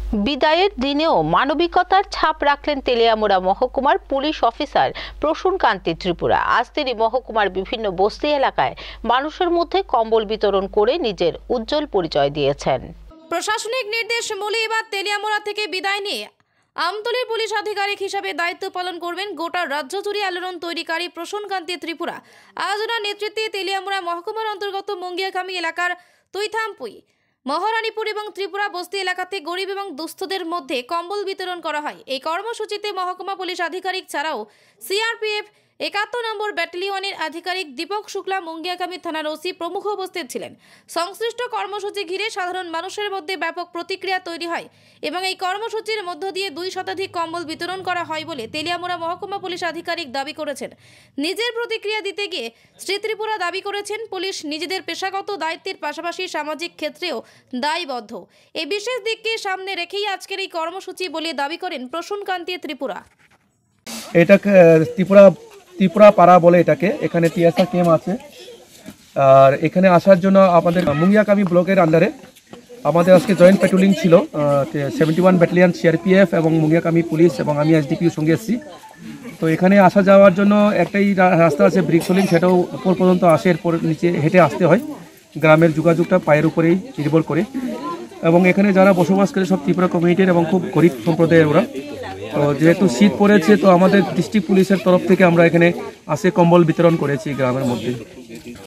বিদায়ের দিনেও মানবিকতার ছাপ রাখলেন তেলিয়ামুড়া মহকুমার পুলিশ অফিসার প্রসূন কান্তি ত্রিপুরা। আজ তিনি মহকুমার বিভিন্ন বস্তি এলাকায় মানুষের মধ্যে কম্বল বিতরণ করে নিজের উজ্জ্বল পরিচয় দিয়েছেন। প্রশাসনিক নির্দেশ মূলে এবার তেলিয়ামুড়া থেকে বিদায় নিয়ে আমতলীর পুলিশ আধিকারিক হিসাবে দায়িত্ব পালন করবেন গোটা রাজ্য জুড়ে আলোড়ন তৈরিকারী প্রসূন কান্তি ত্রিপুরা। আজ ওনার নেতৃত্বে তেলিয়ামুড়া মহকুমার অন্তর্গত মঙ্গিয়াকামি এলাকার তুইথামপুই, মহারানীপুর এবং ত্রিপুরা বস্তি এলাকাতে গরিব এবং দুস্থদের মধ্যে কম্বল বিতরণ করা হয়। এই কর্মসূচিতে মহকুমা পুলিশ আধিকারিক ছাড়াও সিআরপিএফ ৭১ নম্বর ব্যাটালিয়নের আধিকারিক দীপক শুক্লা, মঙ্গিয়াকামি থানার ওসি প্রমুখ উপস্থিত ছিলেন। সংশ্লিষ্ট কর্মসূচি ঘিরে সাধারণ মানুষের মধ্যে ব্যাপক প্রতিক্রিয়া তৈরি হয় এবং এই কর্মসূচির মধ্য দিয়ে ২ শতাধিক কম্বল বিতরণ করা হয় বলে তেলিয়ামুড়া মহকুমা পুলিশ আধিকারিক দাবি করেছেন। নিজের প্রতিক্রিয়া দিতে গিয়ে শ্রী ত্রিপুরা দাবি করেছেন, পুলিশ নিজেদের পেশাগত দায়িত্বের পাশাপাশি সামাজিক ক্ষেত্রেও দায়বদ্ধ। এই বিশেষ দিককে সামনে রেখেই আজকের এই কর্মসূচি বলে দাবি করেন প্রসূন কান্তি ত্রিপুরা। এটা ত্রিপুরা পাড়া বলে এটাকে, এখানে টিএসআর ক্যাম্প আছে। আর এখানে আসার জন্য আমাদের মুঙ্গিয়াকামি ব্লকের আন্ডারে আমাদের আজকে জয়েন্ট প্যাট্রোলিং ছিল। 71 ব্যাটালিয়ন সিআরপিএফ এবং মুঙ্গিয়াকামি পুলিশ এবং আমি এসডিপির সঙ্গে এসেছি। তো এখানে আসা যাওয়ার জন্য একটাই রাস্তা আছে ব্রিকসোলিং, সেটাও উপর পর্যন্ত আসে, এরপর নিচে হেঁটে আসতে হয়। গ্রামের যোগাযোগটা পায়ের উপরেই নির্ভর করে। এবং এখানে যারা বসবাস করে সব ত্রিপুরা কমিউনিটির এবং খুব গরিব সম্প্রদায়ের ওরা। তো যেহেতু শীত পড়েছে, তো আমাদের ডিস্ট্রিক্ট পুলিশের তরফ থেকে আমরা এখানে আসে কম্বল বিতরণ করেছি গ্রামের মধ্যে।